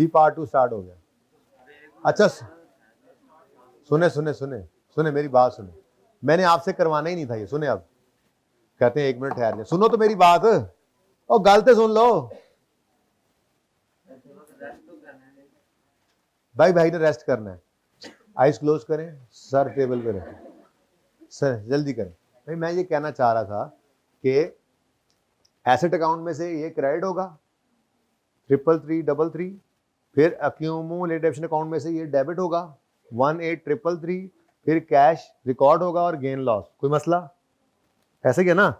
जी part 2 start हो गया। अच्छा सुने सुने सुने सुने मेरी बात सुने, मैंने आपसे करवाना ही नहीं था ये। सुने अब कहते हैं 1 मिनट ठहर जाए, सुनो तो मेरी बात, और गलत सुन लो। भाई भाई ने रेस्ट करना है, आइज क्लोज करें, सर टेबल पे रखें, सर जल्दी करें। भाई मैं ये कहना चाह रहा था कि एसेट अकाउंट में से ये क्रेडिट होगा 33333, फिर अक्यूमुलेटेड अकाउंट में से ये डेबिट होगा 18333, फिर कैश रिकॉर्ड होगा और गेन लॉस। कोई मसला? ऐसे क्या ना,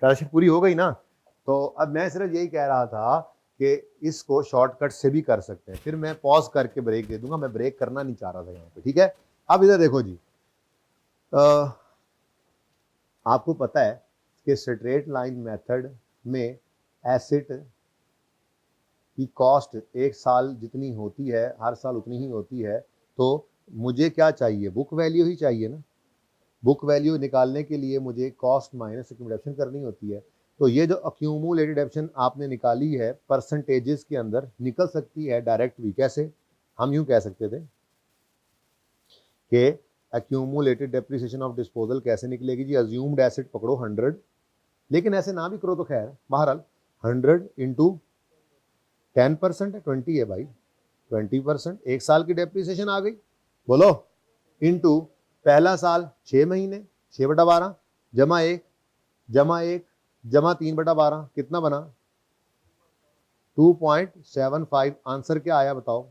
ट्रांजेक्शन पूरी हो गई ना। तो अब मैं सिर्फ यही कह रहा था कि इसको शॉर्टकट से भी कर सकते हैं। फिर मैं पॉज करके ब्रेक दे दूंगा, मैं ब्रेक करना नहीं चाह रहा था यहाँ पे, ठीक है। अब इधर देखो जी, आपको पता है कि स्ट्रेट लाइन मेथड में एसेट की कॉस्ट एक साल जितनी होती है हर साल उतनी ही होती है। तो मुझे क्या चाहिए? बुक वैल्यू ही चाहिए ना। बुक वैल्यू निकालने के लिए मुझे कॉस्ट माइनस एक्यूमुलेशन करनी होती है। तो ये जो अक्यूमुलेटेड एडिशन आपने निकाली है परसेंटेजेस के अंदर निकल सकती है डायरेक्ट भी। कैसे? हम यूं कह सकते थे कि अक्यूमुलेटेड डेप्रिसिएशन ऑफ डिस्पोजल कैसे निकलेगी जी? अज्यूम्ड एसेट पकड़ो 100, लेकिन ऐसे ना भी करो तो खैर, बहरहाल 100 इंटू 10% है, 20 है भाई, 20% एक साल की डेप्रिसिएशन आ गई। बोलो, इंटू पहला साल 6 महीने, 6/12 जमा 1 जमा 1 जमा 3/12 कितना बना? 2.75। आंसर क्या आया बताओ?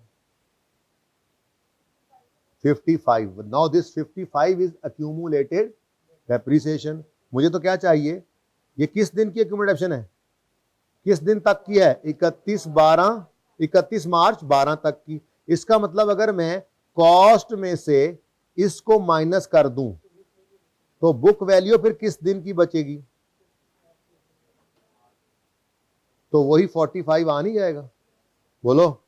55। Now this 55 is accumulated depreciation. मुझे तो क्या चाहिए? ये किस दिन की अक्यूमुलेशन है? किस दिन तक की है? 31 मार्च 12 तक की। इसका मतलब अगर मैं कॉस्ट में से इसको माइनस कर दूं तो बुक वैल्यू फिर किस दिन की बचेगी? तो वही 45 आ नहीं जाएगा? बोलो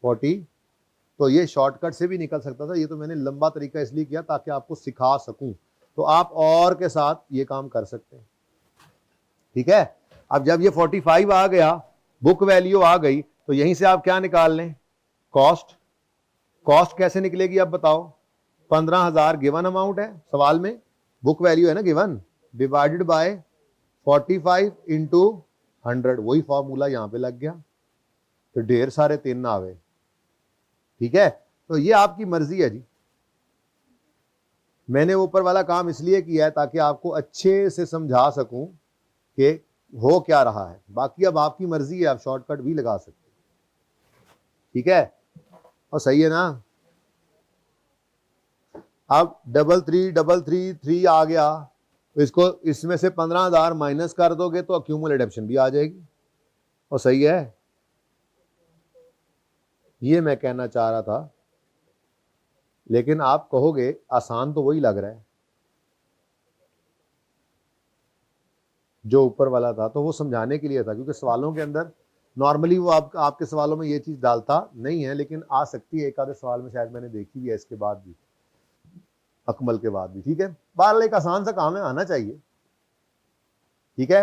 40। तो ये शॉर्टकट से भी निकल सकता था। ये तो मैंने लंबा तरीका इसलिए किया ताकि आपको सिखा सकूं। तो आप और के साथ ये काम कर सकते हैं, ठीक है। अब जब ये 45 आ गया, बुक वैल्यू आ गई, तो यहीं से आप क्या निकाल लें? कॉस्ट। कॉस्ट कैसे निकलेगी अब बताओ? 15,000 गिवन अमाउंट है सवाल में, बुक वैल्यू है ना गिवन, डिवाइडेड बाय 45 इंटू 100। वही फॉर्मूला यहां पे लग गया, तो ढेर सारे 3 आवे, ठीक है। तो ये आपकी मर्जी है जी। मैंने ऊपर वाला काम इसलिए किया है ताकि आपको अच्छे से समझा सकूं कि हो क्या रहा है। बाकी अब आपकी मर्जी है, आप शॉर्टकट भी लगा सकते हैं, ठीक है। और सही है ना? अब 3333 आ गया, तो इसको इसमें से 15,000 माइनस कर दोगे तो अक्यूमुलेटेड एडिशन भी आ जाएगी। और सही है, ये मैं कहना चाह रहा था। लेकिन आप कहोगे आसान तो वही लग रहा है जो ऊपर वाला था। तो वो समझाने के लिए था, क्योंकि सवालों के अंदर नॉर्मली वो आपके सवालों में ये चीज डालता नहीं है, लेकिन आ सकती है एक आधे सवाल में, शायद मैंने देखी भी है इसके बाद भी, अकमल के बाद भी, ठीक है। बहरहाल एक आसान सा काम है, आना चाहिए, ठीक है।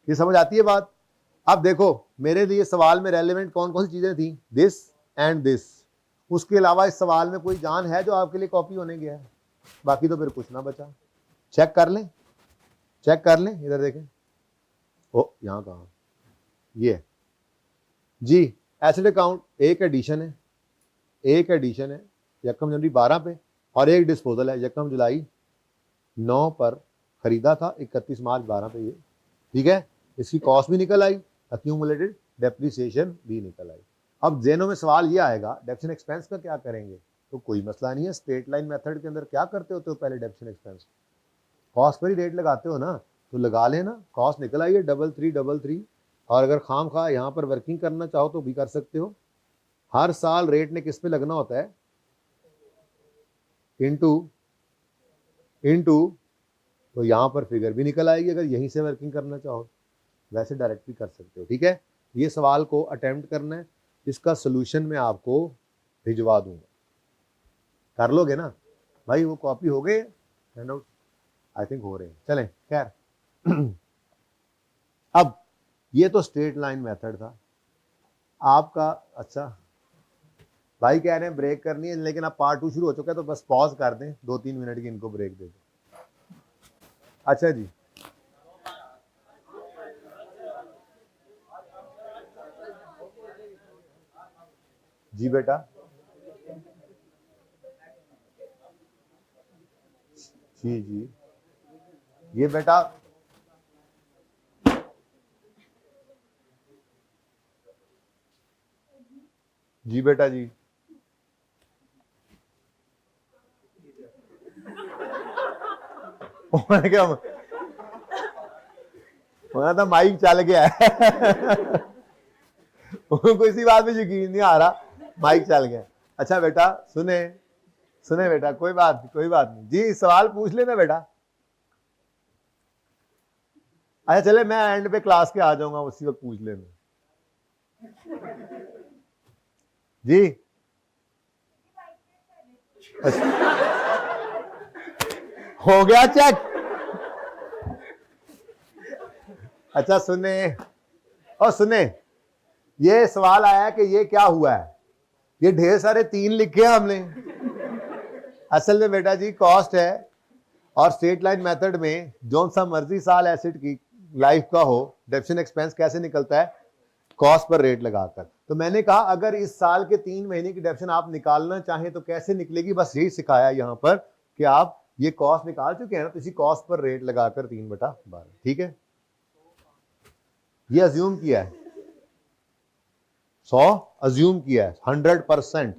ये समझ आती है बात? अब देखो, मेरे लिए सवाल में रेलेवेंट कौन कौन सी चीजें थी? This and this. उसके अलावा इस सवाल में कोई जान है जो आपके लिए कॉपी होने गया है? बाकी तो फिर कुछ ना बचा। चेक कर लें, चेक कर लें, इधर देखें। ओ यहां कहा ये जी, एसेट अकाउंट एक एडिशन है, एक एडिशन है यकम जनवरी 12 पे, और एक डिस्पोजल है यकम जुलाई 9 पर खरीदा था, 31 मार्च 12 पे ये, ठीक है। इसकी कॉस्ट भी निकल आई, अक्यूमुलेटेड डेप्रिसिएशन भी निकल आई। अब जेनो में सवाल ये आएगा डेप्रिसिएशन एक्सपेंस का क्या करेंगे? तो कोई मसला नहीं है, स्ट्रेट लाइन मेथड के अंदर क्या करते होते हो? पहले डेप्रिसिएशन एक्सपेंस कॉस्ट पर ही रेट लगाते हो ना, तो लगा लेना। कॉस्ट निकल आई है 3333, और अगर खाम खा यहाँ पर वर्किंग करना चाहो तो भी कर सकते हो। हर साल रेट ने किस पे लगना होता है? इनटू इनटू, तो यहाँ पर फिगर भी निकल आएगी अगर यहीं से वर्किंग करना चाहो। वैसे डायरेक्ट भी कर सकते हो, ठीक है। ये सवाल को अटेम्प्ट करना है, इसका सोल्यूशन मैं आपको भिजवा दूंगा, कर लोगे ना भाई? वो कॉपी हो गए हैंड आउट? आई थिंक हो रहे हैं, चलें खैर। अब ये तो स्ट्रेट लाइन मेथड था, आपका अच्छा भाई कह रहे हैं ब्रेक करनी है, लेकिन अब पार्ट 2 शुरू हो चुका है तो बस पॉज कर दें, 2-3 मिनट की इनको ब्रेक दे दें। अच्छा जी, जी बेटा, जी जी, ये बेटा जी बेटा जी, मैंने क्या मैं तो माइक चल गया है उनको इसी बात में यकीन नहीं आ रहा, माइक चल गया। अच्छा बेटा सुने, सुने बेटा, कोई बात नहीं जी, सवाल पूछ लेना बेटा। अच्छा चले, मैं एंड पे क्लास के आ जाऊंगा, उसी वक्त पूछ लेना जी। अच्छा, हो गया चेक। अच्छा सुने, और सुने, ये सवाल आया कि ये क्या हुआ है, ये ढेर सारे 3 लिखे हैं हमने। असल में बेटा जी कॉस्ट है, और स्ट्रेट लाइन मेथड में जो सा मर्जी साल एसेट की लाइफ का हो, डेप्शन एक्सपेंस कैसे निकलता है, कॉस्ट पर रेट लगाकर। तो मैंने कहा अगर इस साल के 3 महीने की डेप्शन आप निकालना चाहें तो कैसे निकलेगी, बस यही सिखाया यहां पर कि आप ये कॉस्ट निकाल चुके हैं ना, तो इसी कॉस्ट पर रेट लगाकर 3/12, ठीक है। ये अज्यूम किया है 100, अज्यूम किया है 100%।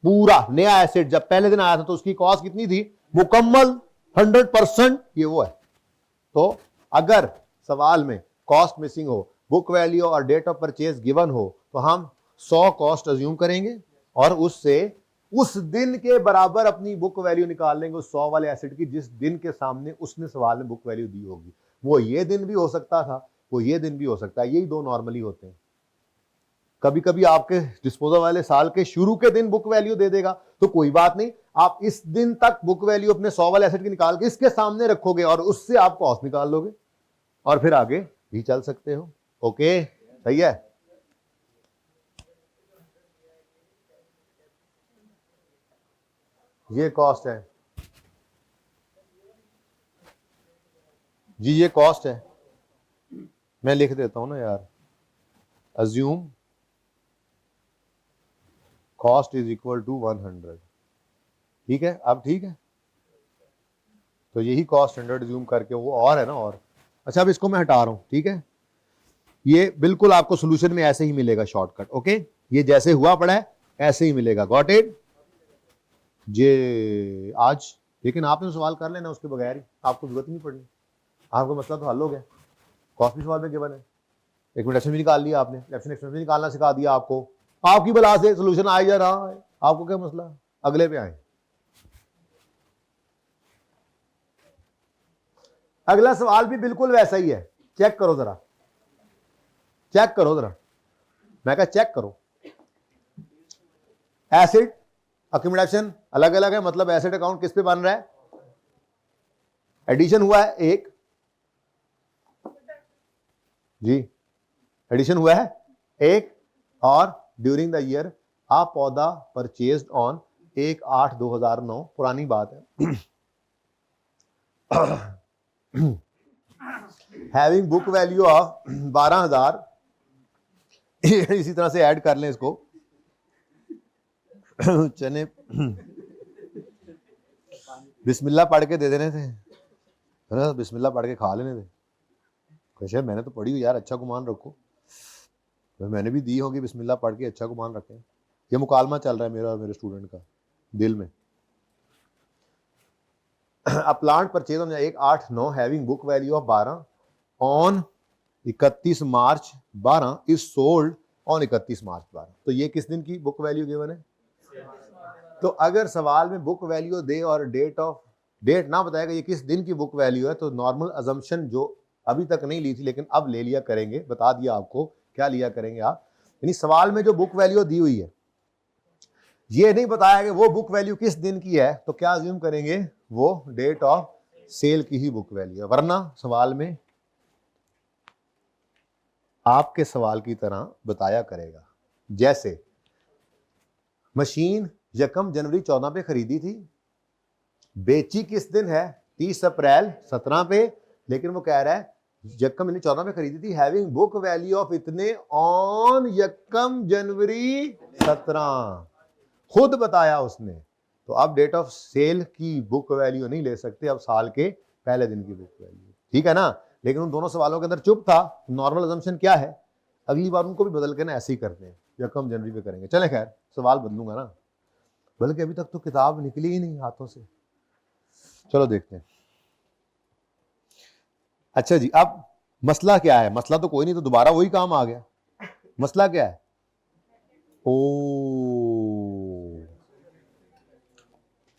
पूरा नया एसेट जब पहले दिन आया था तो उसकी कॉस्ट कितनी थी, मुकम्मल 100%, ये वो है। तो अगर सवाल में कॉस्ट मिसिंग हो, बुक वैल्यू और डेट ऑफ परचेज गिवन हो, तो हम 100 कॉस्ट अज्यूम करेंगे और उससे उस दिन के बराबर अपनी बुक वैल्यू निकाल लेंगे उस 100 वाले एसेट की जिस दिन के सामने उसने सवाल में बुक वैल्यू दी होगी। वो ये दिन भी हो सकता था, वो ये दिन भी हो सकता है, यही 2 नॉर्मली होते हैं। कभी कभी आपके डिस्पोजल वाले साल के शुरू के दिन बुक वैल्यू दे देगा, तो कोई बात नहीं, आप इस दिन तक बुक वैल्यू अपने 100 वाले एसेट की निकाल के इसके सामने रखोगे और उससे आप कॉस्ट निकाल लोगे और फिर आगे भी चल सकते हो। ओके, सही है। ये कॉस्ट है जी, ये कॉस्ट है, मैं लिख देता हूं ना यार, assume cost is equal to 100, ठीक है। अब ठीक है, तो यही कॉस्ट 100 अज्यूम करके वो और है ना, और अच्छा अब इसको मैं हटा रहा हूं, ठीक है। ये बिल्कुल आपको सोल्यूशन में ऐसे ही मिलेगा शॉर्टकट, ओके, ये जैसे हुआ पड़ा है ऐसे ही मिलेगा, गॉट इट जे आज। लेकिन आपने सवाल कर लेना उसके बगैर ही, आपको जरूरत नहीं पड़नी, आपका मसला तो हल हो गया, कॉस्ट भी सवाल में गिवन है, एक मिनट भी निकाल लिया आपने, डेप्शन एक्सपेंस भी निकालना सिखा दिया आपको, आपकी बला से सोल्यूशन आ जा रहा है, आपको क्या मसला, अगले पे आए। अगला सवाल भी बिल्कुल वैसा ही है, चेक करो जरा, चेक करो जरा, मैं कहा चेक करो, एसिड अक्यूमुलेशन अलग अलग है, मतलब एसेट अकाउंट किस पे बन रहा है, एडिशन हुआ है एक जी, एडिशन हुआ है एक, और ड्यूरिंग द ईयर आ पौधा परचेज्ड ऑन 1/8/2009, पुरानी बात है, हैविंग बुक वैल्यू ऑफ 12,000, इसी तरह से ऐड कर लें इसको चने बिस्मिल्लाह पढ़ के दे देने थे, है ना, बिस्मिल्लाह पढ़ के खा लेने थे, कैसे मैंने तो पढ़ी हो यार, अच्छा गुमान रखो, मैंने भी दी होगी बिस्मिल्लाह पढ़ के, अच्छा गुमान रखें। ये मुकालमा चल रहा है मेरा और मेरे स्टूडेंट का दिल में। A plant purchase on 1/8/9 having book value of 12 on 31 March 12 is sold on 31 मार्च 12, तो ये किस दिन की बुक वैल्यू गिवन है। तो अगर सवाल में बुक वैल्यू दे और डेट ना बताएगा ये किस दिन की बुक वैल्यू है, तो नॉर्मल अजम्पशन जो अभी तक नहीं ली थी लेकिन अब ले लिया करेंगे, बता दिया आपको क्या लिया करेंगे आप, यानी सवाल में जो बुक वैल्यू दी हुई है ये नहीं बताया कि वो बुक वैल्यू किस दिन की है, तो क्या अज्यूम करेंगे, वो डेट ऑफ सेल की ही बुक वैल्यू है, वरना सवाल में आपके सवाल की तरह बताया करेगा। जैसे मशीन यकम जनवरी 14 पे खरीदी थी, बेची किस दिन है? 30 अप्रैल 17 पे, लेकिन वो कह रहा है यकम मैंने 14 पे खरीदी थी, हैविंग बुक वैल्यू ऑफ इतने ऑन यकम जनवरी 17, खुद बताया उसने। तो अब डेट ऑफ सेल की बुक वैल्यू नहीं ले सकते, अब साल के पहले दिन की बुक वैल्यू, ठीक है ना। लेकिन उन दोनों सवालों के अंदर चुप था। नॉर्मल अजम्पशन क्या है? अगली बार उनको भी बदल के ना ऐसे ही करते हैं, यकम जनवरी पे करेंगे। चले खैर, सवाल बदलूंगा ना, बल्कि अभी तक तो किताब निकली ही नहीं हाथों से। चलो देखते हैं। अच्छा जी, अब मसला क्या है? मसला तो कोई नहीं, तो दोबारा वही काम आ गया। मसला क्या है? ओ,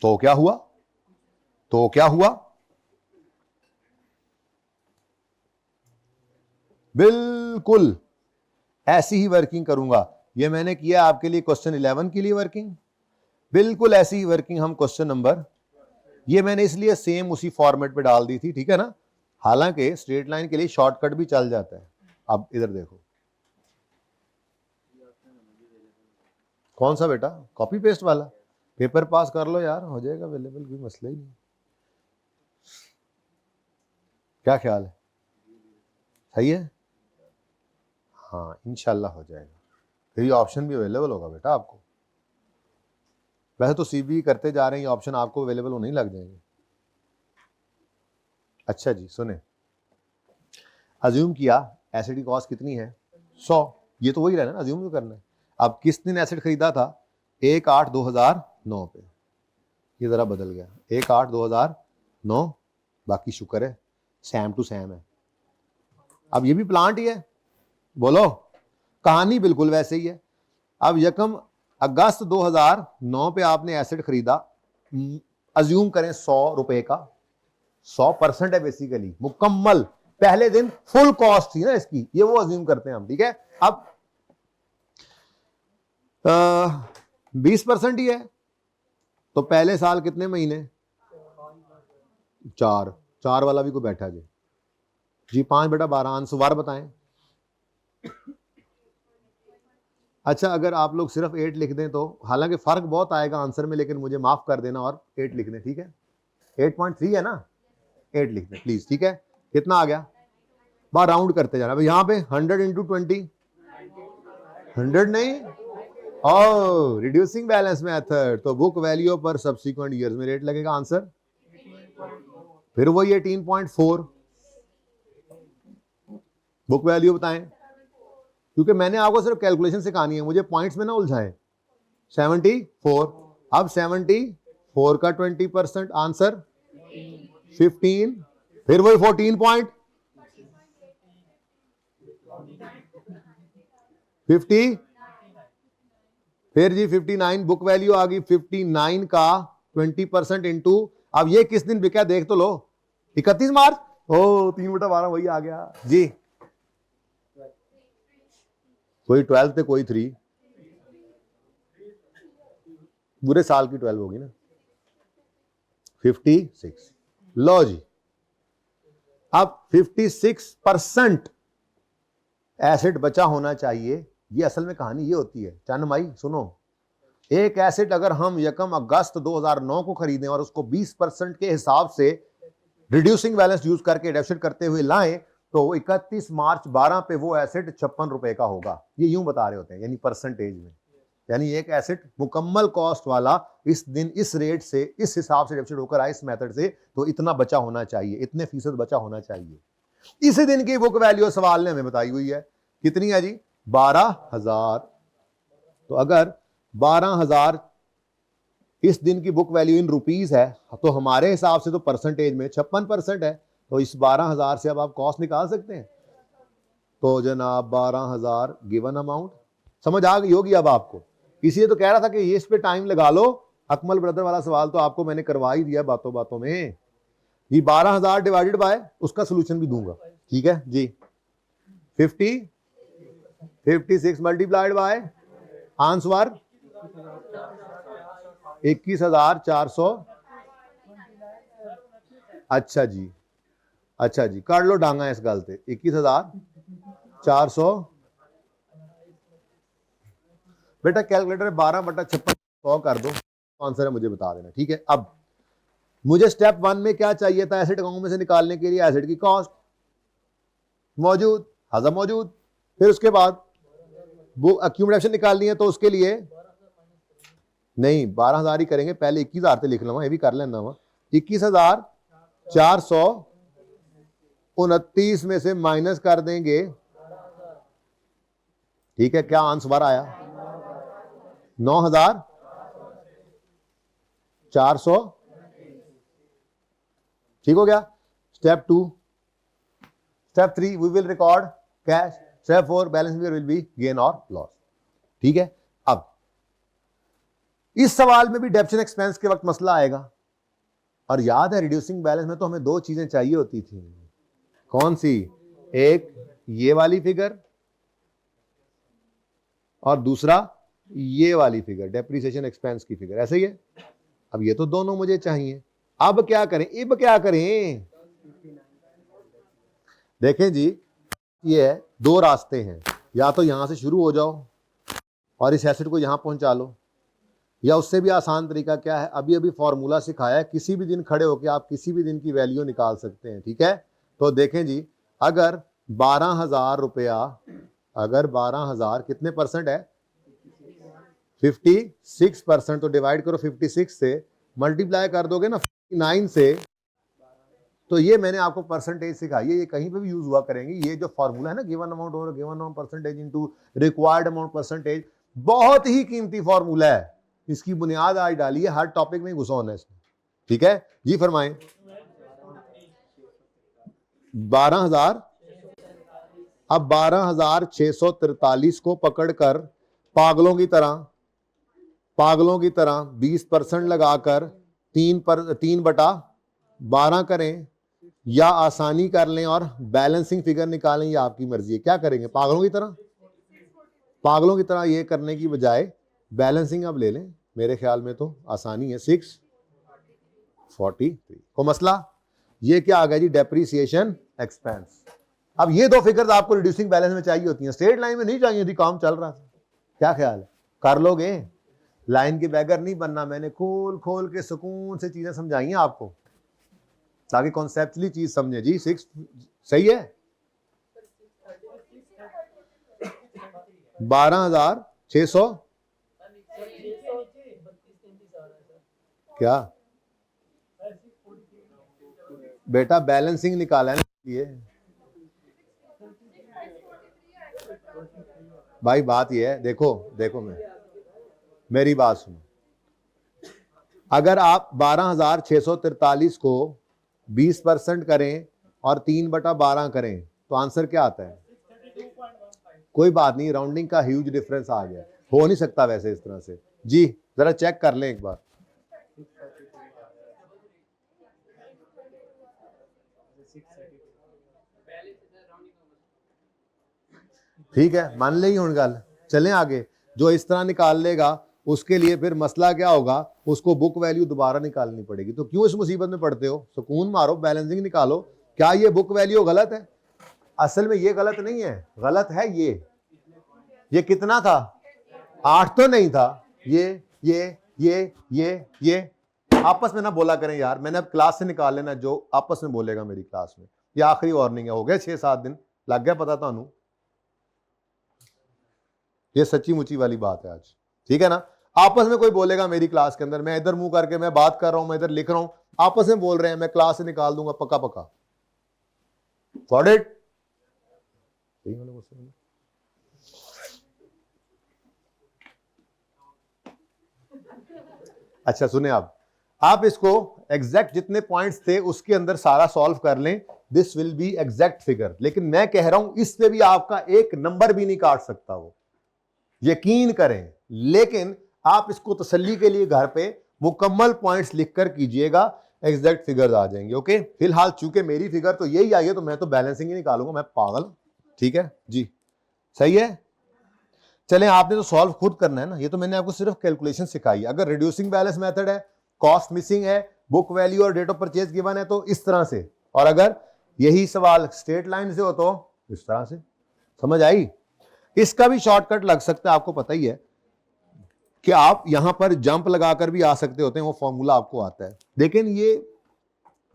तो क्या हुआ? तो क्या हुआ? बिल्कुल ऐसी ही वर्किंग करूंगा। ये मैंने किया आपके लिए क्वेश्चन 11 के लिए वर्किंग, बिल्कुल ऐसी ही वर्किंग हम क्वेश्चन नंबर, ये मैंने इसलिए सेम उसी फॉर्मेट पे डाल दी थी, ठीक है ना। हालांकि स्ट्रेट लाइन के लिए शॉर्टकट भी चल जाता है। अब इधर देखो, कौन सा बेटा? कॉपी पेस्ट वाला। पेपर पास कर लो यार, हो जाएगा अवेलेबल, कोई मसला ही नहीं। क्या ख्याल है? सही है? हाँ इंशाल्लाह हो जाएगा। फिर ये ऑप्शन भी अवेलेबल होगा बेटा आपको। वैसे तो सीबी करते जा रहे हैं, ये ऑप्शन आपको अवेलेबल होने ही लग जाएंगे। अच्छा जी सुने, अज्यूम किया एसिड की कॉस्ट कितनी है? 100। ये तो वही रहना ना, अज्यूम तो करना है। अब किस दिन एसिड खरीदा था? 1/8/2009 पे। ये जरा बदल गया, 1/8/2009, बाकी शुक्र है सैम टू सैम है। अब ये भी प्लांट ही है, बोलो, कहानी बिल्कुल वैसे ही है। अब यकम अगस्त 2009 पे आपने एसिड खरीदा, अज्यूम करें 100 रुपए का, 100% है बेसिकली, मुकम्मल पहले दिन फुल कॉस्ट थी ना इसकी, ये वो अज्यूम करते हैं हम, ठीक है। अब 20% ही है, तो पहले साल कितने महीने? 4। 4 वाला भी कोई बैठा जी 5 बेटा 12, आंसर बताएं। अच्छा अगर आप लोग सिर्फ 8 लिख दें तो, हालांकि फर्क बहुत आएगा आंसर में, लेकिन मुझे माफ कर देना और 8 लिख दें, ठीक है। 8.3 है ना, 8 लिख दें प्लीज, ठीक है। कितना आ गया? बार राउंड करते जाना। यहां पे 100 इंटू 20, 100 नहीं, ओ रिड्यूसिंग बैलेंस मेथड, तो बुक वैल्यू पर सब्सिक्वेंट ईयर्स में रेट लगेगा। आंसर फिर वही 18.4। बुक वैल्यू बताएं, क्योंकि मैंने आपको सिर्फ कैलकुलेशन सिखानी है, मुझे पॉइंट्स में ना उलझाएं। 74। अब 74 का 20%, आंसर 15, फिर वही 14 पॉइंट 50, फिर जी 59, बुक वैल्यू आ गई 59 का 20% इंटू, अब ये किस दिन बिका देख तो लो, 31 मार्च। ओ 3/12 वही आ गया जी। कोई 12 थे, कोई 3, पूरे साल की 12 होगी ना। 56। लो जी, अब 56% एसिड बचा होना चाहिए। ये असल में कहानी ये होती है, चन्न माई सुनो, एक एसिड अगर हम यकम अगस्त 2009 को खरीदें और उसको 20% के हिसाब से रिड्यूसिंग बैलेंस यूज करके रिडक्शन करते हुए लाएं, तो 31 मार्च 12 पे वो एसिड 56 रुपए का होगा। ये यूं बता रहे होते हैं, यानी परसेंटेज में, यानी एक एसिड मुकम्मल कॉस्ट वाला इस दिन इस रेट से इस हिसाब से रिडक्शन होकर आए इस मेथड से, तो इतना बचा होना चाहिए, इतने फीसद बचा होना चाहिए। इसी दिन की बुक वैल्यू सवाल ने हमें बताई हुई है, कितनी है जी? 12,000। तो अगर 12,000 इस दिन की बुक वैल्यू इन रुपीस है, तो हमारे हिसाब से तो परसेंटेज में 56% है, तो इस 12,000 से अब आप कॉस्ट निकाल सकते हैं। तो जनाब 12,000 गिवन अमाउंट समझ आ गई होगी अब आपको। इसलिए तो कह रहा था कि ये इस पे टाइम लगा लो, अकमल ब्रदर वाला सवाल तो आपको मैंने करवा ही दिया बातों बातों में। ये 12,000 डिवाइडेड बाय, उसका सोल्यूशन भी दूंगा, ठीक है जी। 56 मल्टीप्लाइड बाय आंसर 21,400। अच्छा जी, अच्छा जी, कर लो डांगा इस गल से। 21,400 बेटा कैलकुलेटर 12/56 कर दो, आंसर है मुझे बता देना, ठीक है। अब मुझे स्टेप 1 में क्या चाहिए था, एसेट अकाउंट में से निकालने के लिए एसेट की कॉस्ट मौजूद, हाजा मौजूद, फिर उसके बाद वो एक्यूमुलेशन निकालनी है, तो उसके लिए नहीं 12,000 ही करेंगे, पहले 21,000 से लिख लूंगा, ये भी कर लेना वहां, 21,429 में से माइनस कर देंगे, ठीक है। क्या आंसर आया, 9,400, ठीक हो गया। Step 2, step 3 we will record cash, step 4 balance figure will be gain और लॉस, ठीक है। अब इस सवाल में भी डेप्शन एक्सपेंस के वक्त मसला आएगा, और याद है रिड्यूसिंग बैलेंस में तो हमें दो चीजें चाहिए होती थी, कौन सी, एक ये वाली फिगर और दूसरा ये वाली फिगर, डेप्रिसिएशन एक्सपेंस की फिगर, ऐसे ही है। अब ये तो दोनों मुझे चाहिए, अब क्या करें, अब क्या करें, देखें जी, ये है, दो रास्ते हैं, या तो यहां से शुरू हो जाओ और इस एसेट को यहां पहुंचा लो, या उससे भी आसान तरीका क्या है, अभी अभी फॉर्मूला सिखाया है, किसी भी दिन खड़े होकर आप किसी भी दिन की वैल्यू निकाल सकते हैं, ठीक है। तो देखें जी, अगर 12,000 रुपया, अगर 12,000 कितने परसेंट है, 56%, तो डिवाइड करो 56 से, मल्टीप्लाई कर दोगे ना 59 से, तो ये मैंने आपको परसेंटेज सिखाई है, ये कहीं पे भी यूज हुआ करेंगे, ये जो फॉर्मूला है ना, गिवन अमाउंट और given amount percentage into required amount percentage, बहुत ही कीमती फॉर्मूला है, इसकी बुनियाद आज डाली है, हर टॉपिक में घुसा होना है इसमें, ठीक है जी। फरमाएं, 12,000, अब 12,643 को पकड़कर पागलों की तरह 20% लगाकर 3/12 करें, या आसानी कर लें और बैलेंसिंग फिगर निकालें, ये आपकी मर्जी है, क्या करेंगे, पागलों की तरह ये करने की बजाय बैलेंसिंग अब ले लें, मेरे ख्याल में तो आसानी है, 643 को मसला, ये क्या आ गया जी, डेप्रिसिएशन एक्सपेंस। अब ये दो फिगर्स आपको रिड्यूसिंग बैलेंस में चाहिए होती हैं, स्ट्रेट लाइन में नहीं चाहिए थी, काम चल रहा था, क्या ख्याल है, कर लोगे, लाइन के बैगर नहीं बनना, मैंने खोल खोल के सुकून से चीजें समझाई हैं आपको, ताकि कॉन्सेप्चुअली चीज समझे जी। 6 सही है, 12,600 क्या बेटा, बैलेंसिंग निकाला है ये भाई, बात ये है, देखो मेरी बात सुनो, अगर आप 12,643 को 20% करें और 3/12 करें, तो आंसर क्या आता है, कोई बात नहीं, राउंडिंग का ह्यूज डिफरेंस आ गया, हो नहीं सकता वैसे इस तरह से जी, जरा चेक कर लें एक बार, ठीक है, मान ली हुण गल, चलें आगे। जो इस तरह निकाल लेगा उसके लिए फिर मसला क्या होगा, उसको बुक वैल्यू दोबारा निकालनी पड़ेगी, तो क्यों इस मुसीबत में पड़ते हो, सुकून मारो, बैलेंसिंग निकालो। क्या ये बुक वैल्यू गलत है, असल में ये गलत नहीं है, गलत है ये कितना था, 8 तो नहीं था, ये आपस में ना बोला करें यार, मैंने अब क्लास से निकाल लेना, जो आपस में बोलेगा मेरी क्लास में, ये आखिरी वार्निंग है, हो गया 6-7 दिन, लग गया पता थानू, ये सच्ची मुची वाली बात है आज, ठीक है ना। आपस में कोई बोलेगा मेरी क्लास के अंदर, मैं इधर मुंह करके मैं बात कर रहा हूं, मैं इधर लिख रहा हूं, आपस में बोल रहे हैं, मैं क्लास से निकाल दूंगा पक्का, गॉट इट। अच्छा सुने, आप इसको एग्जैक्ट जितने पॉइंट्स थे उसके अंदर सारा सॉल्व कर लें, this will be exact figure, लेकिन मैं कह रहा हूं इस पे भी आपका एक नंबर भी नहीं काट सकता वो, यकीन करें, लेकिन आप इसको तसल्ली के लिए घर पे मुकम्मल पॉइंट्स लिखकर कीजिएगा, एग्जैक्ट फिगर्स आ जाएंगे, ओके। फिलहाल चूंकि मेरी फिगर तो यही आई है, तो मैं तो बैलेंसिंग ही निकालूंगा, मैं पागल, ठीक है जी, सही है। चलें, आपने तो सॉल्व खुद करना है ना, ये तो मैंने आपको सिर्फ कैलकुलेशन सिखाई है। अगर रिड्यूसिंग बैलेंस मेथड है, कॉस्ट मिसिंग है, बुक वैल्यू और डेट ऑफ परचेज गिवन है, तो इस तरह से, और अगर यही सवाल स्ट्रेट लाइन से हो तो इस तरह से, समझ आई। इसका भी शॉर्टकट लग सकता है, आपको पता ही है, कि आप यहां पर जंप लगाकर भी आ सकते होते हैं, वो फॉर्मूला आपको आता है, लेकिन ये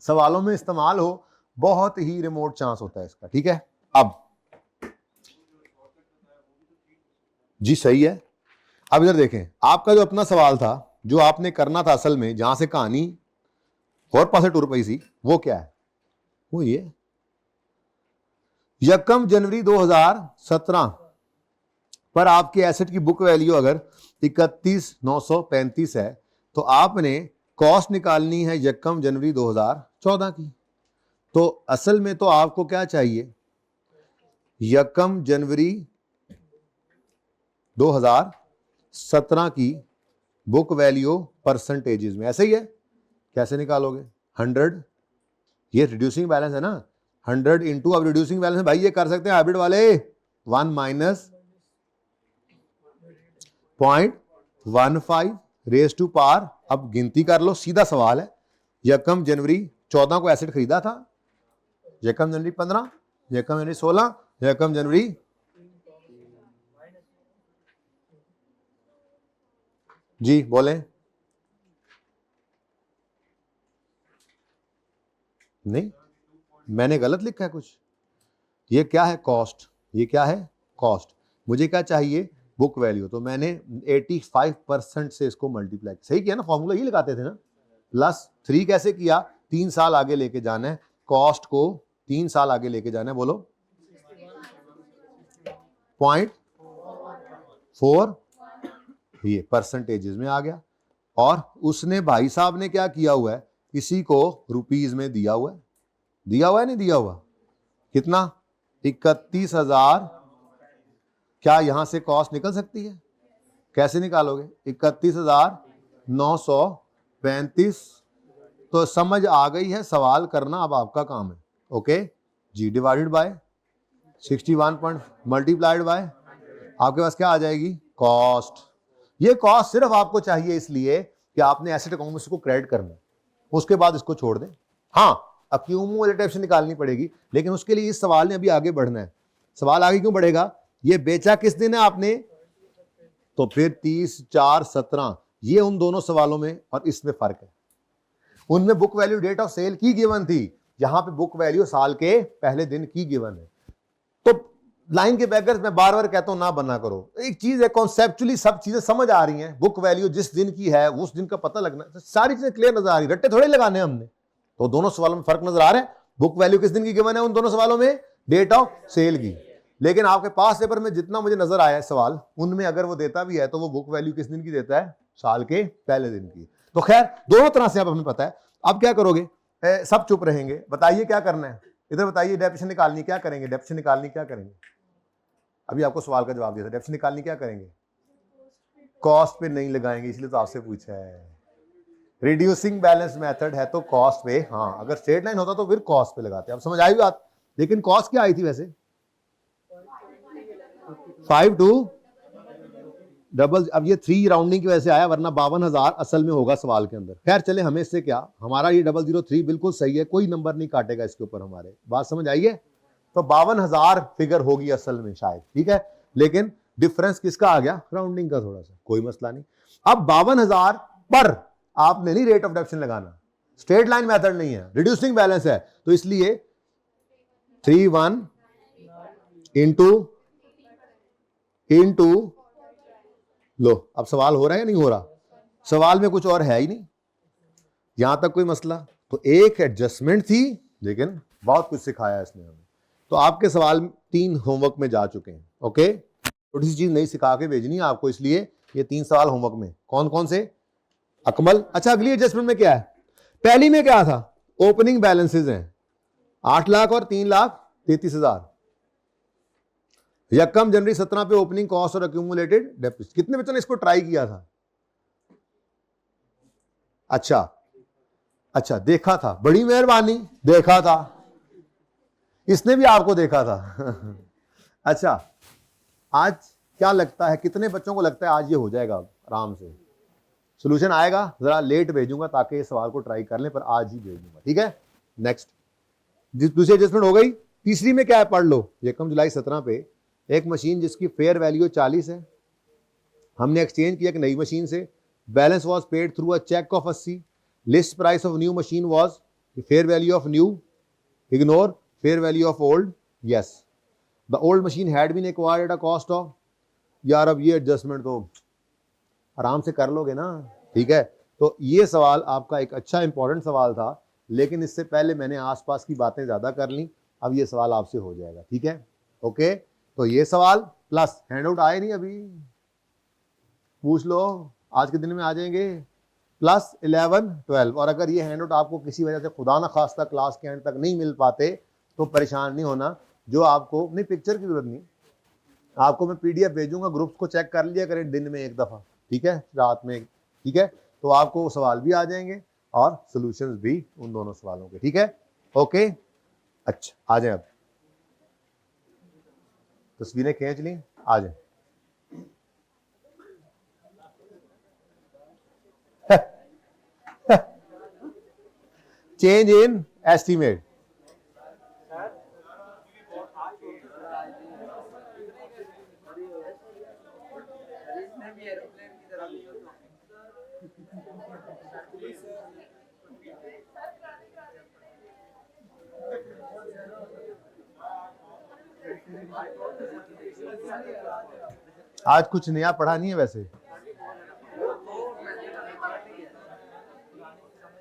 सवालों में इस्तेमाल हो, बहुत ही रिमोट चांस होता है इसका। ठीक है, अब जी सही है। अब इधर देखें, आपका जो अपना सवाल था, जो आपने करना था असल में, जहां से कहानी और पासे टूर पई सी, वो क्या है? वो ये यकम जनवरी 2017 पर आपके एसेट की बुक वैल्यू अगर 31,935 है, तो आपने कॉस्ट निकालनी है यकम जनवरी 2014 की। तो असल में तो आपको क्या चाहिए, यकम जनवरी 2017 की बुक वैल्यू परसेंटेजेस में, ऐसे ही है। कैसे निकालोगे? 100, ये रिड्यूसिंग बैलेंस है ना, 100 इंटू, अब रिड्यूसिंग बैलेंस भाई ये कर सकते हैं हाइब्रिड वाले, 1 माइनस 0.15 रेज टू पार। अब गिनती कर लो, सीधा सवाल है। यकम जनवरी 14 को एसेट खरीदा था, यकम जनवरी 15, यकम जनवरी 16, यकम जनवरी, जी बोले। नहीं, मैंने गलत लिखा है कुछ। ये क्या है? कॉस्ट। ये क्या है? कॉस्ट। मुझे क्या चाहिए? Book value. तो मैंने 85% से इसको मल्टीप्लाई, सही किया ना, फॉर्मूला ये लगाते थे ना, +3 कैसे किया? 3 साल आगे लेके जाना है कॉस्ट को, 3 साल आगे लेके जाना है, बोलो 0.4, ये परसेंटेजेस में आ गया। और उसने, भाई साहब ने क्या किया हुआ है, इसी को रुपीज में दिया हुआ है, दिया हुआ है नहीं दिया हुआ? कितना? 31,000। क्या यहां से कॉस्ट निकल सकती है? कैसे निकालोगे? 31,935। तो समझ आ गई है, सवाल करना अब आपका काम है। ओके जी, डिवाइडेड बाय 61 मल्टीप्लाइड बाय, आपके पास क्या आ जाएगी? कॉस्ट। ये कॉस्ट सिर्फ आपको चाहिए इसलिए कि आपने एसेट अकाउंट में इसको क्रेडिट करना है, उसके बाद इसको छोड़ दें। हाँ, अक्यूमुलेटिव से निकालनी पड़ेगी, लेकिन उसके लिए इस सवाल ने अभी आगे बढ़ना है। सवाल आगे क्यों बढ़ेगा? ये बेचा किस दिन है आपने? तो फिर 30/4/17, ये उन दोनों सवालों में और इसमें फर्क है। उनमें book value date of sale की गिवन थी, यहां पे बुक वैल्यू साल के पहले दिन की गिवन है। तो लाइन के बैकर्स मैं बार बार कहता हूं ना बना करो, एक चीज है कॉन्सेप्चुअली सब चीजें समझ आ रही हैं, बुक वैल्यू जिस दिन की है उस दिन का पता लगना, तो सारी चीजें क्लियर नजर आ रही, रट्टे थोड़े लगाने हमने। तो दोनों सवालों में फर्क नजर आ रहा है। बुक वैल्यू किस दिन की गिवन है उन दोनों सवालों में? डेट ऑफ सेल की। लेकिन आपके पास पेपर में जितना मुझे नजर आया है सवाल, उनमें अगर वो देता भी है तो वो बुक वैल्यू किस दिन की देता है? साल के पहले दिन की। तो खैर दोनों तरह से अब हमें पता है। अब क्या करोगे? सब चुप रहेंगे, बताइए क्या करना है, इधर बताइए। डेफिनेशन निकालनी, क्या करेंगे? डेफिनेशन निकालनी क्या करेंगे? अभी आपको सवाल का जवाब दिया था, डेफिनेशन निकालनी क्या करेंगे? कॉस्ट पे नहीं लगाएंगे, इसलिए तो आपसे पूछा है। रिड्यूसिंग बैलेंस मेथड है तो कॉस्ट पे, हाँ अगर स्ट्रेट लाइन होता तो फिर कॉस्ट पे लगाते। अब समझ आई बात? लेकिन कॉस्ट क्या आई थी वैसे? 5 टू डबल, अब ये 3 राउंडिंग की वजह से आया, वरना 52,000 असल में होगा सवाल के अंदर। खैर चले, हमें इससे क्या, हमारा ये 003 बिल्कुल सही है, कोई नंबर नहीं काटेगा इसके ऊपर हमारे। बात समझ आई है? तो 52,000 फिगर होगी असल में शायद, ठीक है। लेकिन डिफरेंस किसका आ गया? राउंडिंग का थोड़ा सा, कोई मसला नहीं। अब 52,000 पर आपने नहीं रेट ऑफ डेप्शन लगाना, स्ट्रेट लाइन मेथड नहीं है, रिड्यूसिंग बैलेंस है, तो इसलिए 31 इंटू लो। अब सवाल हो रहा है या नहीं हो रहा? सवाल में कुछ और है ही नहीं, यहां तक कोई मसला। तो एक एडजस्टमेंट थी, लेकिन बहुत कुछ सिखाया इसने हमें। तो आपके सवाल 3 होमवर्क में जा चुके हैं। ओके, छोटी सी चीज नहीं सिखा के भेजनी है आपको, इसलिए ये 3 सवाल होमवर्क में। कौन कौन से? अकमल। अच्छा, अगली एडजस्टमेंट में क्या है? पहली में क्या था? ओपनिंग बैलेंसेज हैं 8 लाख और 3,33,000। यकम जनवरी 17 पे ओपनिंग कॉस्ट और अक्यूमुलेटेड डेप्थ। कितने बच्चों ने इसको ट्राई किया था? अच्छा, देखा था, बड़ी मेहरबानी, देखा था, इसने भी आपको देखा था। अच्छा, आज क्या लगता है, कितने बच्चों को लगता है आज ये हो जाएगा आराम से? सॉल्यूशन आएगा, जरा लेट भेजूंगा ताकि इस सवाल को ट्राई कर लें, पर आज ही भेजूंगा, ठीक है। नेक्स्ट, दूसरी एडजस्टमेंट हो गई। तीसरी में क्या है, पढ़ लो। यकम जुलाई 17 पे एक मशीन जिसकी फेयर वैल्यू 40 है, हमने एक्सचेंज किया एक नई मशीन से, balance was paid through a cheque of 80, list price of new machine was fair value of new, ignore fair value of old, yes the old machine had been acquired at a cost of, यार अब ये adjustment तो आराम से कर लोगे ना, ठीक है। तो ये सवाल आपका एक अच्छा इंपॉर्टेंट सवाल था, लेकिन इससे पहले मैंने आसपास की बातें ज़्यादा कर ली, अब ये सवाल आपसे हो जाएगा, ठीक है। ओके, तो ये सवाल प्लस हैंडआउट आए नहीं अभी, पूछ लो, आज के दिन में आ जाएंगे, प्लस 11 12। और अगर ये हैंडआउट आपको किसी वजह से खुदा ना खास्ता क्लास के एंड तक नहीं मिल पाते तो परेशान नहीं होना, जो आपको नहीं, पिक्चर की जरूरत नहीं, आपको मैं PDF भेजूंगा, ग्रुप्स को चेक कर लिया करें दिन में एक दफ़ा, ठीक है, रात में, ठीक है। तो आपको सवाल भी आ जाएंगे और सॉल्यूशंस भी उन दोनों सवालों के, ठीक है। ओके, अच्छा आ जाए, अब तस्वीरें खींच ली, आ जाए। चेंज इन एस्टीमेट, आज कुछ नया पढ़ा नहीं है वैसे,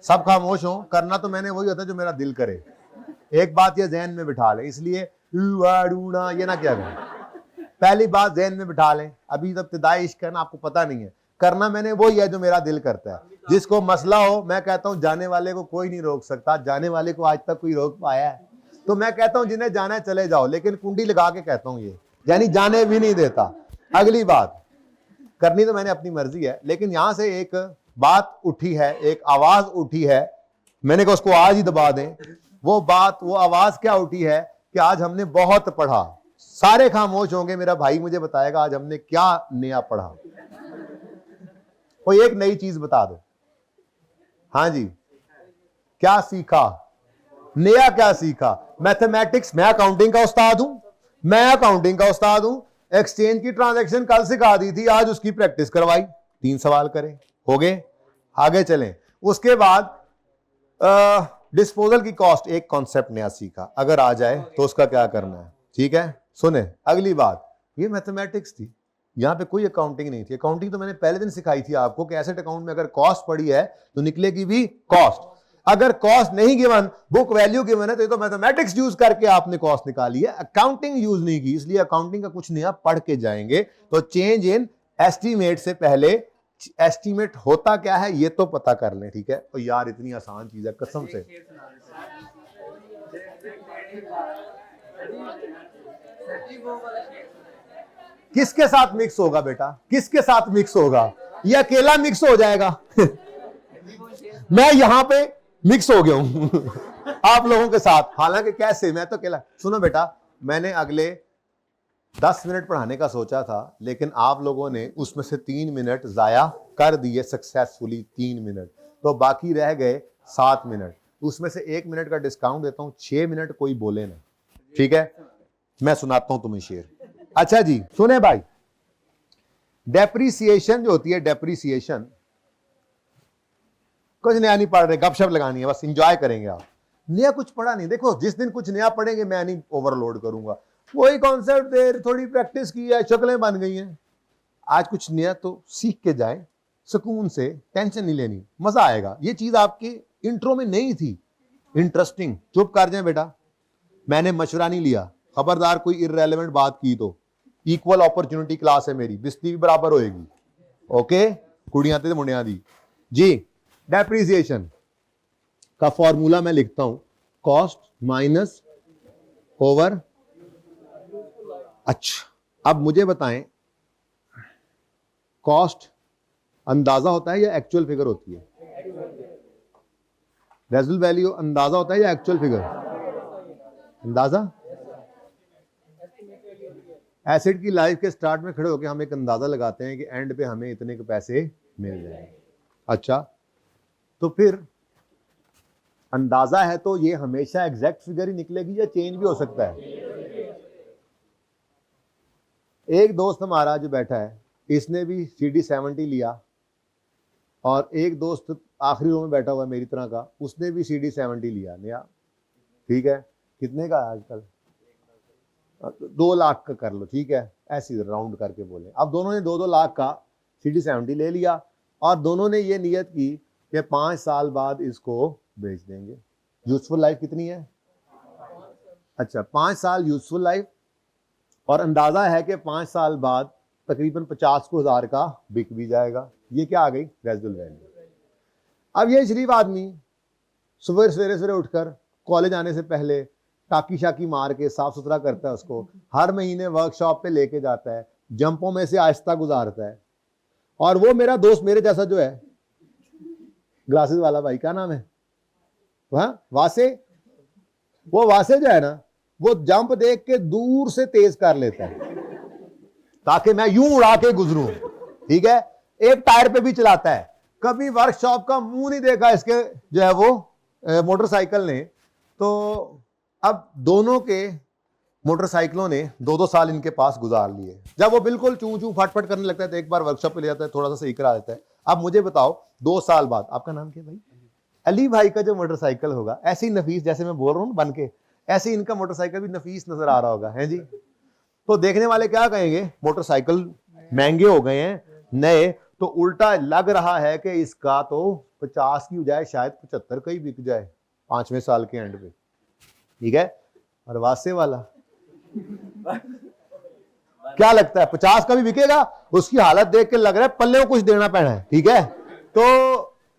सब खामोश हो, करना तो मैंने वही होता है जो मेरा दिल करे। एक बात ये जहन में बिठा ले, इसलिए ये ना क्या करें, पहली बात जहन में बिठा लें, अभी तब इब्तिदाई इश्क है ना, आपको पता नहीं है, करना मैंने वही है जो मेरा दिल करता है। जिसको मसला हो, मैं कहता हूं जाने वाले को कोई नहीं रोक सकता, जाने वाले को आज तक कोई रोक पाया है, तो मैं कहता हूं जिन्हें जाना है चले जाओ, लेकिन कुंडी लगा के कहता हूं ये, यानी जाने भी नहीं देता। अगली बात करनी तो मैंने अपनी मर्जी है, लेकिन यहां से एक बात उठी है, एक आवाज उठी है, मैंने कहा उसको आज ही दबा दें। वो बात, वो आवाज क्या उठी है कि आज हमने बहुत पढ़ा, सारे खामोश होंगे, मेरा भाई मुझे बताएगा आज हमने क्या नया पढ़ा, कोई एक नई चीज बता दो। हाँ जी, क्या सीखा, नया क्या सीखा? मैथमेटिक्स, मैं अकाउंटिंग का उस्ताद हूं, मैं अकाउंटिंग का उस्ताद हूं, एक्सचेंज की ट्रांजैक्शन कल सिखा दी थी, आज उसकी प्रैक्टिस करवाई, 3 सवाल करें, हो गए, आगे चलें। उसके बाद डिस्पोजल की कॉस्ट, एक कॉन्सेप्ट नया सीखा, अगर आ जाए तो उसका क्या करना है, ठीक है। सुने, अगली बात, ये मैथमेटिक्स थी, यहां पे कोई अकाउंटिंग नहीं थी। अकाउंटिंग तो मैंने पहले दिन सिखाई थी आपको कि एसेट अकाउंट में अगर कॉस्ट पड़ी है तो निकलेगी भी कॉस्ट, अगर कॉस्ट नहीं गिवन, बुक वैल्यू गिवन है, तो ये तो मैथमेटिक्स यूज करके आपने कॉस्ट निकाली है, अकाउंटिंग यूज नहीं की, इसलिए अकाउंटिंग का कुछ नया पढ़ के जाएंगे। तो चेंज इन एस्टीमेट से पहले एस्टीमेट होता क्या है ये तो पता कर लें, ठीक है। तो यार इतनी आसान चीज है, कसम से। किसके साथ मिक्स होगा बेटा, किसके साथ मिक्स होगा? ये अकेला मिक्स हो जाएगा मैं यहां पे मिक्स हो गया हूं आप लोगों के साथ, हालांकि कैसे, मैं तो अकेला। सुनो बेटा, मैंने अगले 10 मिनट पढ़ाने का सोचा था, लेकिन आप लोगों ने उसमें से 3 मिनट जाया कर दिए सक्सेसफुली, 3 मिनट, तो बाकी रह गए 7 मिनट, उसमें से 1 मिनट का डिस्काउंट देता हूं, 6 मिनट कोई बोले ना, ठीक है। मैं सुनाता हूं तुम्हें शेर। अच्छा जी सुने भाई, डेप्रीसिएशन जो होती है, डेप्रीसिएशन कुछ नया नहीं पढ़ रहे, गपशप लगानी है, बस एंजॉय करेंगे आप, नया कुछ पढ़ा नहीं। देखो जिस दिन कुछ नया पढ़ेंगे मैं नहीं ओवरलोड करूंगा, वही कॉन्सेप्ट दे, थोड़ी प्रैक्टिस की है, शक्लें बन गई हैं। आज कुछ नया तो सीख के जाए, सुकून से, टेंशन नहीं लेनी, मजा आएगा। ये चीज आपकी इंट्रो में नहीं थी इंटरेस्टिंग, चुप कर जाए बेटा, मैंने मशवरा नहीं लिया, खबरदार कोई इररेलेवेंट बात की तो, इक्वल अपॉर्चुनिटी क्लास है मेरी, बिस्ती भी बराबर होएगी, ओके, कुड़ियां ते मुंडियां दी जी। डेप्रीसिएशन का फॉर्मूला मैं लिखता हूं, कॉस्ट माइनस ओवर। अच्छा अब मुझे बताएं, कॉस्ट अंदाजा होता है या एक्चुअल फिगर होती है? रेजिडुअल वैल्यू अंदाजा होता है या एक्चुअल फिगर? अंदाजा। एसेट की लाइफ के स्टार्ट में खड़े होकर हम एक अंदाजा लगाते हैं कि एंड पे हमें इतने के पैसे मिल जाएंगे। अच्छा तो फिर अंदाजा है तो ये हमेशा एग्जैक्ट फिगर ही निकलेगी या चेंज भी हो सकता है? एक दोस्त हमारा जो बैठा है, इसने भी CD70 लिया, और एक दोस्त आखिरी रो में बैठा हुआ है मेरी तरह का, उसने भी CD70 लिया नया, ठीक है, कितने का है आजकल? 2 लाख का कर लो, ठीक है, ऐसे राउंड करके बोले। अब दोनों ने 2-2 लाख का CD70 ले लिया, और दोनों ने ये नियत की कि 5 साल बाद इसको बेच देंगे। यूजफुल लाइफ कितनी है? अच्छा, 5 साल यूजफुल लाइफ, और अंदाजा है कि 5 साल बाद तकरीबन 50,000 का बिक भी जाएगा। ये क्या आ गई? Residual value. अब ये शरीफ आदमी सुबह सवेरे उठकर कॉलेज आने से पहले टाकी शाकी मार के साफ सुथरा करता है, उसको हर महीने वर्कशॉप पे लेके जाता है, जंपों में से आहिस्ता गुजारता है। और वो मेरा दोस्त मेरे जैसा जो है, ग्लासेस वाला भाई, क्या नाम है वहां? वासे। वो वासे जो है ना, वो जंप देख के दूर से तेज कर लेता है ताकि मैं यूं उड़ा के गुजरूं, ठीक है। एक टायर पे भी चलाता है। कभी वर्कशॉप का मुंह नहीं देखा इसके जो है वो मोटरसाइकिल ने। तो अब दोनों के मोटरसाइकिलों ने 2-2 साल इनके पास गुजार लिए। जब वो बिल्कुल चूं चूं फटफट करने लगता है तो एक बार वर्कशॉप पे ले जाता है, थोड़ा सा सही करा देता है। अब मुझे बताओ 2 साल बाद, आपका नाम क्या भाई? अली भाई का जो मोटरसाइकिल होगा, ऐसे ही नफीस जैसे मैं बोल रहा हूँ बन के, ऐसे ही इनका मोटरसाइकिल भी नफीस नजर आ रहा होगा, है जी। तो देखने वाले क्या कहेंगे? मोटरसाइकिल महंगे हो गए हैं नए, तो उल्टा लग रहा है कि इसका तो 50 की बजाय शायद 75 का ही बिक जाए 5वें साल के एंड पे, ठीक है। और वासे वाला क्या लगता है? 50 का भी बिकेगा? उसकी हालत देख के लग रहा है पल्ले को कुछ देना पड़ा है, ठीक है। तो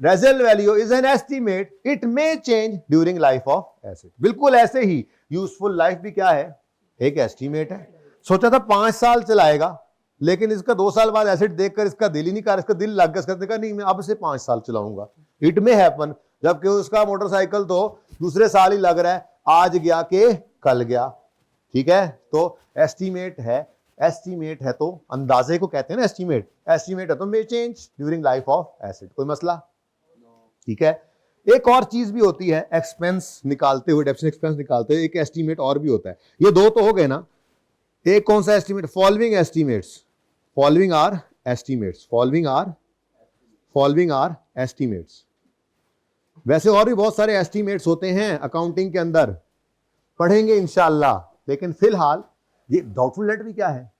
residual value is an estimate, it may change during life of asset. बिल्कुल ऐसे ही यूजफुल लाइफ भी क्या है? एक एस्टीमेट है। सोचा था 5 साल चलाएगा, लेकिन इसका 2 साल बाद एसेट देखकर इसका दिल ही नहीं कर, इसका दिल लग गया, इसका देखा नहीं मैं अब से 5 साल चलाऊंगा। इट मे हैपन, जबकि उसका मोटरसाइकिल तो दूसरे साल ही लग रहा है, आज गया के कल गया, ठीक है। तो एस्टीमेट है, एस्टीमेट है तो अंदाजे को कहते हैं ना एस्टीमेट। एस्टीमेट है तो मे change during life of asset. कोई मसला? ठीक है। एक और चीज भी होती है एक्सपेंस निकालते हुए, डेप्थ एक्सपेंस निकालते हुए एक एस्टीमेट और भी होता है। ये 2 तो हो गए ना। एक कौन सा estimate? Following estimates, following are estimates, following are estimates. वैसे और भी बहुत सारे एस्टीमेट्स होते हैं अकाउंटिंग के अंदर, पढ़ेंगे इंशाल्लाह। लेकिन फिलहाल ये डाउटफुल डेट भी क्या है?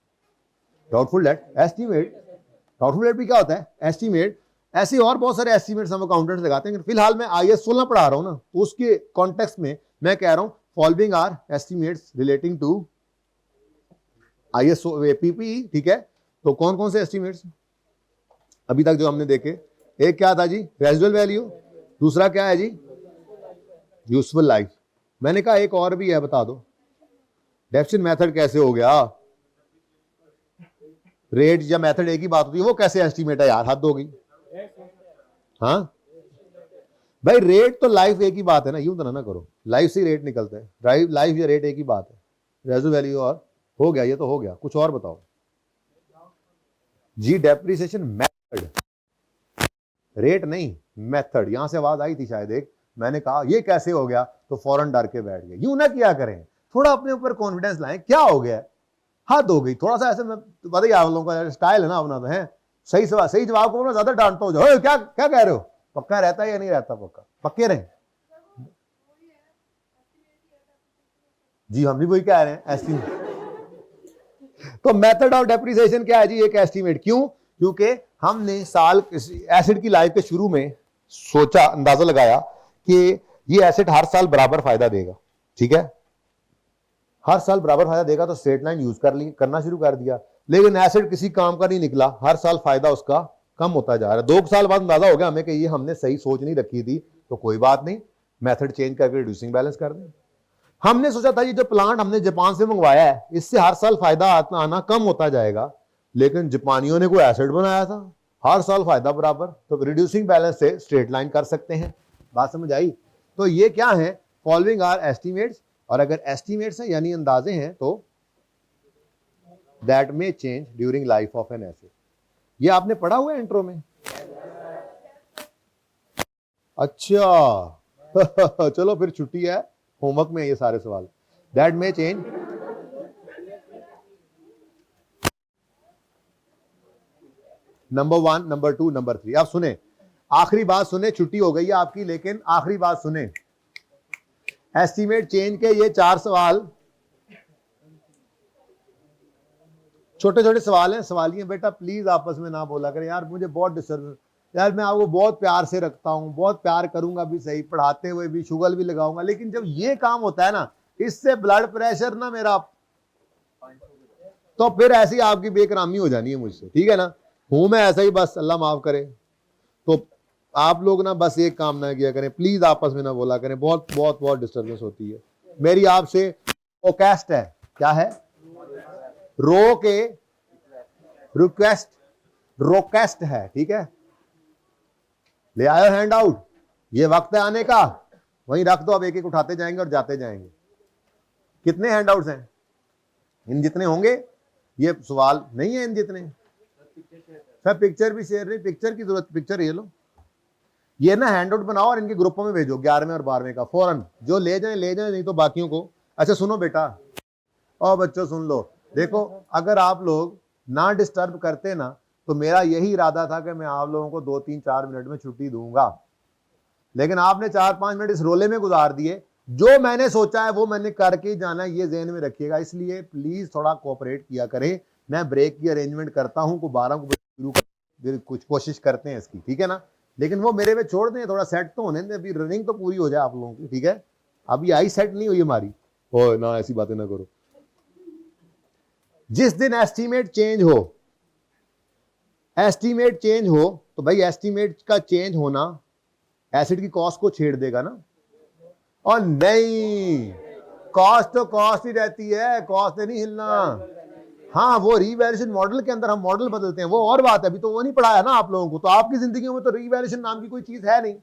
Doubtful debt estimate. Doubtful debt भी क्या होता है? एस्टीमेट। ऐसे और बहुत सारे एस्टीमेट्स हम अकाउंटेंट्स लगाते हैं। फिलहाल मैं IAS 16 पढ़ा रहा हूं ना, उसके कॉन्टेक्स्ट में मैं कह रहा हूं following are estimates relating to IAS PPE, ठीक है। तो कौन कौन से एस्टीमेट्स अभी तक जो हमने देखे? एक क्या था जी? Residual value. दूसरा क्या है जी? Useful life. मैंने कहा एक और भी है, बता दो। डेफिसिट मेथड कैसे हो गया? रेट या मेथड एक ही बात होती है, वो कैसे एस्टीमेट है यार? हद हो गई। हाँ भाई, रेट तो लाइफ एक ही बात है ना, यूं तो ना करो। लाइफ से रेट निकलता है, लाइफ या रेट एक ही बात है। रेजिडुअल वैल्यू और हो गया, ये तो हो गया। कुछ और बताओ जी। डेप्रिसिएशन मेथड, रेट नहीं मेथड। यहां से आवाज आई थी शायद एक, मैंने कहा ये कैसे हो गया, तो फौरन डर के बैठ गए। यूं ना किया करें, थोड़ा अपने ऊपर कॉन्फिडेंस लाएं। क्या हो गया? हद हो गई। थोड़ा सा ऐसे, मैं पता ही आप लोगों का स्टाइल है ना अपना, तो है सही सवाल सही जवाब को ना ज्यादा डांटता हो जाओ। क्या क्या कह रहे हो? पक्का रहता है या नहीं रहता? पक्का पक्के रहे जी। हम भी वही कह रहे हैं, एस्टीमेट। तो मेथड ऑफ डेप्रिसिएशन क्या है जी? एक एस्टीमेट। क्यों? क्योंकि हमने साल एसेट की लाइफ के शुरू में सोचा, अंदाजा लगाया कि ये एसेट हर साल बराबर फायदा देगा, ठीक है। हर साल बराबर फायदा देगा तो स्ट्रेट लाइन यूज करना शुरू कर दिया। लेकिन एसेट किसी काम का नहीं निकला, हर साल फायदा उसका कम होता जा रहा है। 2 साल बाद अंदाजा हो गया हमें कि ये हमने सही सोच नहीं रखी थी, तो कोई बात नहीं, मेथड चेंज करके रिड्यूसिंग बैलेंस कर दें। हमने सोचा था ये जो प्लांट हमने जापान से मंगवाया है, इससे हर साल फायदा आना कम होता जाएगा, लेकिन जापानियों ने कोई एसेट बनाया था, हर साल फायदा बराबर, तो रिड्यूसिंग बैलेंस से स्ट्रेट लाइन कर सकते हैं। बात समझ आई? तो ये क्या है? Following are estimates. और अगर एस्टीमेट्स हैं यानी अंदाजे हैं, तो that may change during life of an asset. ये आपने पढ़ा हुआ है इंट्रो में? अच्छा चलो फिर छुट्टी है, होमवर्क में ये सारे सवाल। That may change number 1, number 2, number 3। आप सुने, आखिरी बात सुने, छुट्टी हो गई है आपकी, लेकिन आखिरी बात सुने। एस्टीमेट चेंज के ये 4 सवाल, छोटे छोटे सवाल हैं, सवालिए बेटा प्लीज आपस में ना बोला करें यार, मुझे बहुत डिस्टर्ब, यार मैं आपको बहुत प्यार से रखता हूं, बहुत प्यार करूंगा भी सही, पढ़ाते हुए भी शुगल भी लगाऊंगा, लेकिन जब ये काम होता है ना, इससे ब्लड प्रेशर ना मेरा, तो फिर ऐसी आपकी बेकरामी हो जानी है मुझसे, ठीक है ना। हूं मैं ऐसा ही, बस अल्लाह माफ करे। तो आप लोग ना बस एक काम ना किया करें, प्लीज आपस में ना बोला करें, बहुत बहुत बहुत डिस्टर्बेंस होती है। मेरी आपसे रिक्वेस्ट है, क्या है, रो के रिक्वेस्ट, रोकेस्ट है, ठीक है। ले आयो हैंड आउट, ये वक्त है आने का, वहीं रख दो, अब एक एक उठाते जाएंगे और जाते जाएंगे। कितने हैंड आउट्स हैं? इन जितने होंगे, ये सवाल नहीं है इन जितने। सर पिक्चर भी शेयर नहीं, पिक्चर की जरूरत, पिक्चर ये लो, ये ना हैंड आउट बनाओ और इनके ग्रुपों में भेजो, 11वें और 12वें का फौरन, जो ले जाए, नहीं तो बाकियों को। अच्छा सुनो बेटा और बच्चों सुन लो, देखो अगर आप लोग ना डिस्टर्ब करते ना, तो मेरा यही इरादा था कि मैं आप लोगों को 2, 3, 4 मिनट में छुट्टी दूंगा, लेकिन आपने 4-5 मिनट इस रोले में गुजार दिए। जो मैंने सोचा है वो मैंने करके ही जाना है, ये ज़हन में रखिएगा। इसलिए प्लीज थोड़ा कोऑपरेट किया करें। मैं ब्रेक की अरेंजमेंट करता हूं, को 12 को शुरू कर, कुछ कोशिश करते हैं इसकी, ठीक है ना, लेकिन वो मेरे पे छोड़ दें, थोड़ा सेट तो होने दें, अभी रनिंग तो पूरी हो जाए आप लोगों की, ठीक है। अभी आई सेट नहीं हुई हमारी, ओ ना ऐसी बातें ना करो। जिस दिन एस्टीमेट चेंज हो, एस्टीमेट चेंज हो, तो भाई एस्टीमेट का चेंज होना एसिड की कॉस्ट को छेड़ देगा ना, और नहीं, कॉस्ट तो कॉस्ट ही रहती है, कॉस्ट नहीं हिलना। हाँ वो रीवैल्यूएशन मॉडल के अंदर हम मॉडल बदलते हैं, वो और बात है, अभी तो वो नहीं पढ़ाया ना आप लोगों को, तो आपकी जिंदगी में तो रीवैल्यूएशन नाम की कोई चीज है नहीं,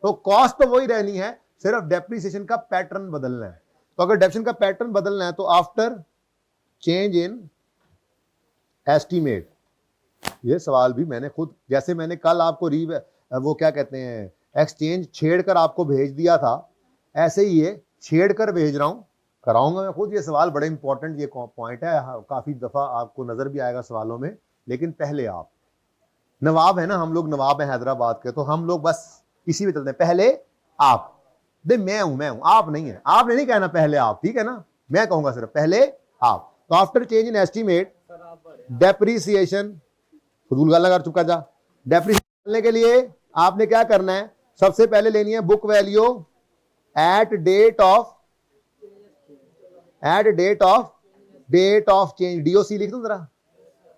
तो कॉस्ट तो वही रहनी है, सिर्फ डेप्रिसिएशन का पैटर्न बदलना है। तो अगर डेप्रिसिएशन का पैटर्न बदलना है, तो आफ्टर चेंज इन एस्टीमेट, ये सवाल भी मैंने खुद, जैसे मैंने कल आपको वो क्या कहते हैं, एक्सचेंज छेड़कर आपको भेज दिया था, ऐसे ही ये छेड़कर भेज रहा हूं, कराऊंगा मैं खुद। ये सवाल बड़े इंपॉर्टेंट, ये पॉइंट है, काफी दफा आपको नजर भी आएगा सवालों में, लेकिन पहले आप, नवाब है ना हम लोग, नवाब है हैदराबाद के, तो हम लोग बस इसी में चलते हैं, पहले आप, दे मैं हूं, आप नहीं है, आपने नहीं कहना पहले आप, ठीक है ना, मैं कहूंगा सिर्फ पहले आप। तो after change in estimate depreciation, फजूल गाला कर चुका जा, डेप्रीसिएशन करने के लिए आपने क्या करना है, सबसे पहले लेनी है book value at date of change, DOC लिख दो जरा,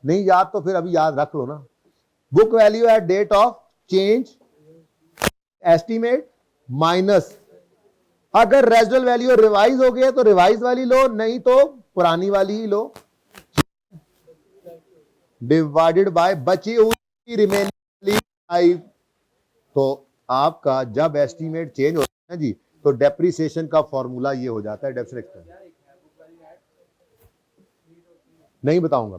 नहीं याद तो फिर अभी याद रख लो ना, book value at date of change estimate minus, अगर रेजिडुअल वैल्यू रिवाइज हो गया तो रिवाइज वाली लो, नहीं तो पुरानी वाली ही लो, डिवाइडेड बाय बची हुई रिमेनिंग 5। तो आपका जब एस्टीमेट चेंज होता है जी, तो डेप्रिसिएशन का फॉर्मूला ये हो जाता है, डेप्रिसिएशन नहीं बताऊंगा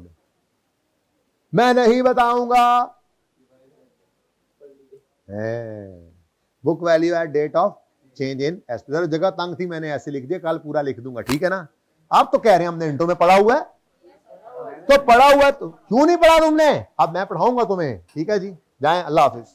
मैं नहीं बताऊंगा, book value at date of change in estimate, जगह तंग थी मैंने ऐसे लिख दिया, कल पूरा लिख दूंगा, ठीक है ना। आप तो कह रहे हैं हमने इंट्रो में पढ़ा हुआ है, तो पढ़ा हुआ है, तो क्यों नहीं पढ़ा तुमने, अब मैं पढ़ाऊंगा तुम्हें, ठीक है जी, जाएं, अल्लाह हाफिज।